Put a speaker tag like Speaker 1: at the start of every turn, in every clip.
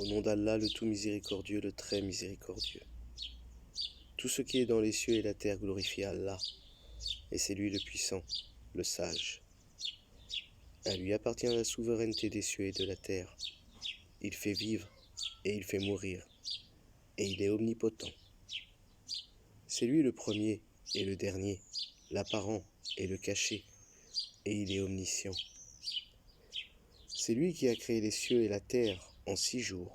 Speaker 1: Au nom d'Allah, le tout miséricordieux, le très miséricordieux. Tout ce qui est dans les cieux et la terre glorifie Allah, et c'est lui le puissant, le sage. À lui appartient la souveraineté des cieux et de la terre. Il fait vivre et il fait mourir, et il est omnipotent. C'est lui le premier et le dernier, l'apparent et le caché, et il est omniscient. C'est lui qui a créé les cieux et la terre en 6 jours,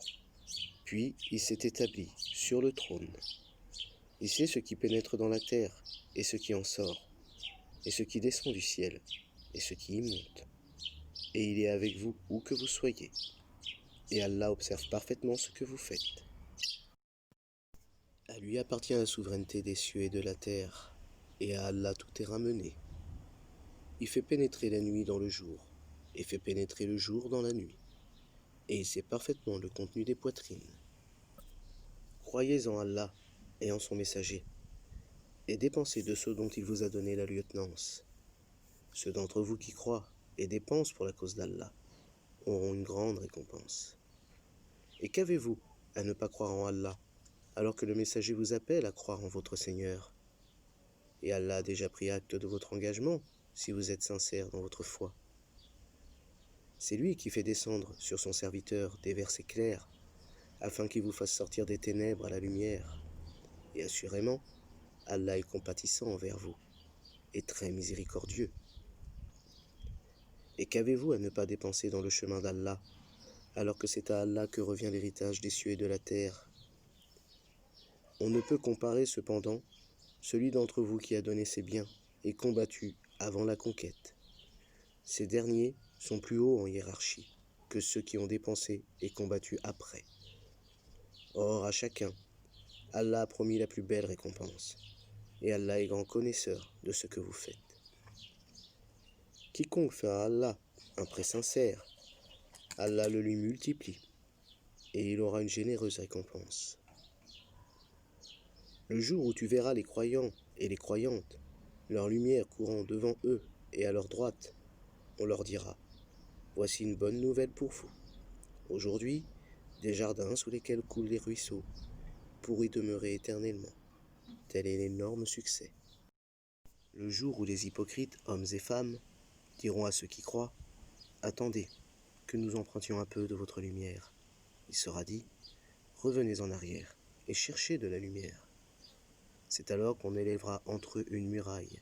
Speaker 1: puis il s'est établi sur le trône. Il sait ce qui pénètre dans la terre et ce qui en sort, et ce qui descend du ciel et ce qui y monte. Et il est avec vous où que vous soyez. Et Allah observe parfaitement ce que vous faites. À lui appartient la souveraineté des cieux et de la terre, et à Allah tout est ramené. Il fait pénétrer la nuit dans le jour, et fait pénétrer le jour dans la nuit, et il sait parfaitement le contenu des poitrines. Croyez en Allah et en son messager, et dépensez de ceux dont il vous a donné la lieutenance. Ceux d'entre vous qui croient et dépensent pour la cause d'Allah auront une grande récompense. Et qu'avez-vous à ne pas croire en Allah, alors que le messager vous appelle à croire en votre Seigneur? Et Allah a déjà pris acte de votre engagement, si vous êtes sincère dans votre foi. C'est lui qui fait descendre sur son serviteur des versets clairs, afin qu'il vous fasse sortir des ténèbres à la lumière. Et assurément, Allah est compatissant envers vous, et très miséricordieux. Et qu'avez-vous à ne pas dépenser dans le chemin d'Allah, alors que c'est à Allah que revient l'héritage des cieux et de la terre? On ne peut comparer cependant celui d'entre vous qui a donné ses biens et combattu avant la conquête. Ces derniers sont plus hauts en hiérarchie que ceux qui ont dépensé et combattu après. Or, à chacun, Allah a promis la plus belle récompense, et Allah est grand connaisseur de ce que vous faites. Quiconque fait à Allah un prêt sincère, Allah le lui multiplie, et il aura une généreuse récompense. Le jour où tu verras les croyants et les croyantes, leur lumière courant devant eux et à leur droite, on leur dira: voici une bonne nouvelle pour vous. Aujourd'hui, des jardins sous lesquels coulent les ruisseaux, pour y demeurer éternellement. Tel est l'énorme succès. Le jour où les hypocrites, hommes et femmes, diront à ceux qui croient: attendez, que nous empruntions un peu de votre lumière. Il sera dit: revenez en arrière et cherchez de la lumière. C'est alors qu'on élèvera entre eux une muraille,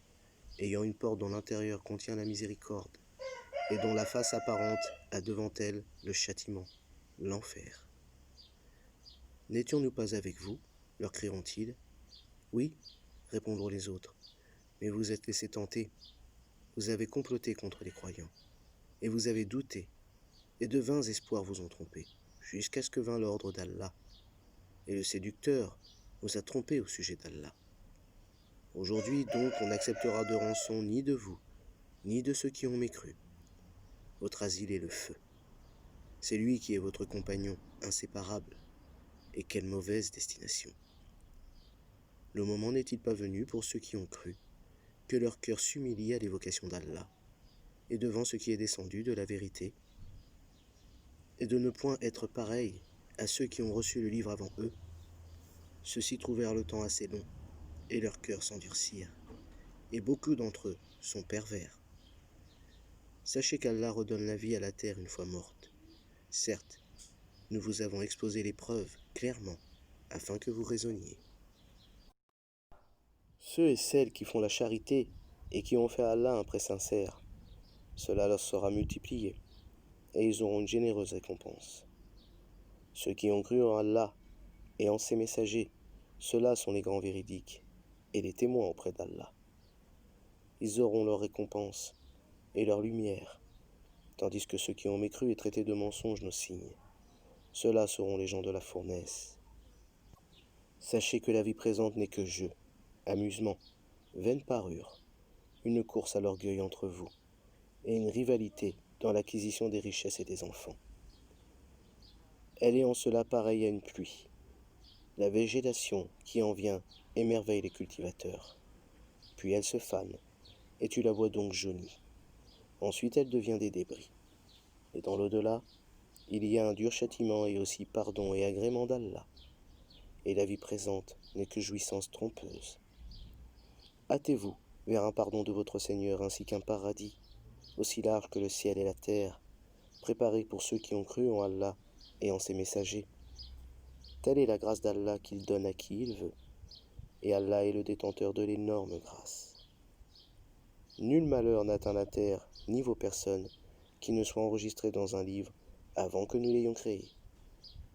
Speaker 1: ayant une porte dont l'intérieur contient la miséricorde, et dont la face apparente a devant elle le châtiment, l'enfer. N'étions-nous pas avec vous? Leur crieront-ils. Oui, répondront les autres, mais vous êtes laissés tenter. Vous avez comploté contre les croyants, et vous avez douté, et de vains espoirs vous ont trompés, jusqu'à ce que vint l'ordre d'Allah. Et le séducteur vous a trompé au sujet d'Allah. Aujourd'hui donc on n'acceptera de rançon ni de vous, ni de ceux qui ont mécru. Votre asile est le feu. C'est lui qui est votre compagnon inséparable. Et quelle mauvaise destination. Le moment n'est-il pas venu pour ceux qui ont cru, que leur cœur s'humilie à l'évocation d'Allah, et devant ce qui est descendu de la vérité, et de ne point être pareil à ceux qui ont reçu le livre avant eux? Ceux-ci trouvèrent le temps assez long, et leurs cœurs s'endurcirent, et beaucoup d'entre eux sont pervers. Sachez qu'Allah redonne la vie à la terre une fois morte. Certes, nous vous avons exposé les preuves clairement, afin que vous raisonniez. Ceux et celles qui font la charité et qui ont fait à Allah un prêt sincère, cela leur sera multiplié, et ils auront une généreuse récompense. Ceux qui ont cru en Allah et en ses messagers, ceux-là sont les grands véridiques et les témoins auprès d'Allah. Ils auront leur récompense et leur lumière, tandis que ceux qui ont mécru et traité de mensonges nos signes, ceux-là seront les gens de la fournaise. Sachez que la vie présente n'est que jeu, amusement, vaine parure, une course à l'orgueil entre vous, et une rivalité dans l'acquisition des richesses et des enfants. Elle est en cela pareille à une pluie. La végétation qui en vient émerveille les cultivateurs. Puis elle se fane, et tu la vois donc jaunie. Ensuite elle devient des débris. Et dans l'au-delà, il y a un dur châtiment et aussi pardon et agrément d'Allah. Et la vie présente n'est que jouissance trompeuse. Hâtez-vous vers un pardon de votre Seigneur ainsi qu'un paradis, aussi large que le ciel et la terre, préparé pour ceux qui ont cru en Allah et en ses messagers. Telle est la grâce d'Allah qu'il donne à qui il veut, et Allah est le détenteur de l'énorme grâce. Nul malheur n'atteint la terre, ni vos personnes, qui ne soient enregistrées dans un livre avant que nous l'ayons créé.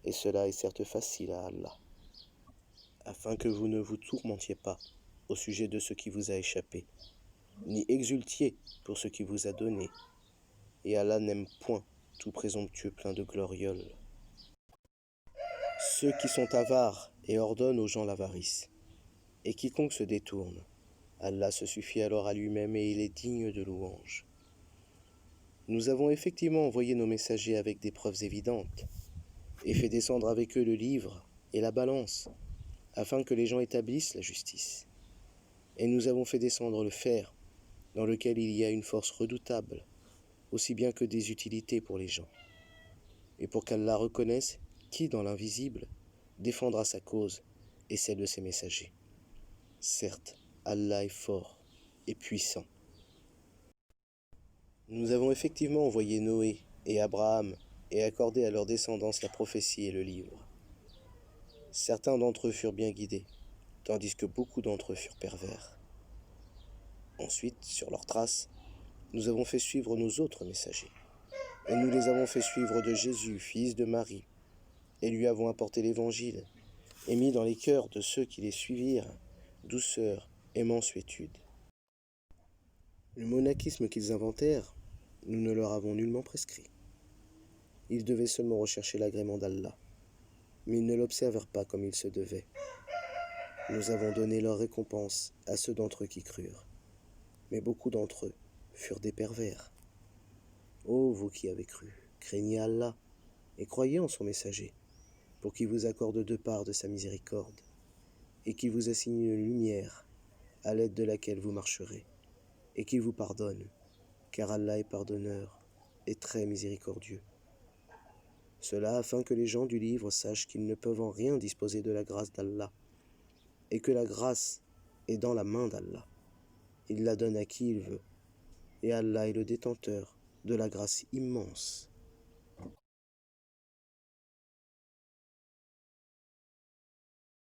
Speaker 1: Et cela est certes facile à Allah, afin que vous ne vous tourmentiez pas au sujet de ce qui vous a échappé, ni exultiez pour ce qui vous a donné. Et Allah n'aime point tout présomptueux plein de glorioles. Ceux qui sont avares et ordonnent aux gens l'avarice, et quiconque se détourne, Allah se suffit alors à lui-même et il est digne de louange. Nous avons effectivement envoyé nos messagers avec des preuves évidentes, et fait descendre avec eux le livre et la balance, afin que les gens établissent la justice. Et nous avons fait descendre le fer, dans lequel il y a une force redoutable, aussi bien que des utilités pour les gens. Et pour qu'Allah reconnaisse qui, dans l'invisible, défendra sa cause et celle de ses messagers. Certes, Allah est fort et puissant. Nous avons effectivement envoyé Noé et Abraham et accordé à leur descendance la prophétie et le livre. Certains d'entre eux furent bien guidés, tandis que beaucoup d'entre eux furent pervers. Ensuite, sur leurs traces, nous avons fait suivre nos autres messagers, et nous les avons fait suivre de Jésus, fils de Marie, et lui avons apporté l'Évangile, et mis dans les cœurs de ceux qui les suivirent douceur et mansuétude. Le monachisme qu'ils inventèrent, nous ne leur avons nullement prescrit. Ils devaient seulement rechercher l'agrément d'Allah, mais ils ne l'observèrent pas comme il se devait. Nous avons donné leur récompense à ceux d'entre eux qui crurent, mais beaucoup d'entre eux furent des pervers. Ô vous qui avez cru, craignez Allah et croyez en son messager, pour qu'il vous accorde de part de sa miséricorde, et qu'il vous assigne une lumière à l'aide de laquelle vous marcherez, et qu'il vous pardonne, car Allah est pardonneur et très miséricordieux. Cela afin que les gens du livre sachent qu'ils ne peuvent en rien disposer de la grâce d'Allah, et que la grâce est dans la main d'Allah. Il la donne à qui il veut, et Allah est le détenteur de la grâce immense.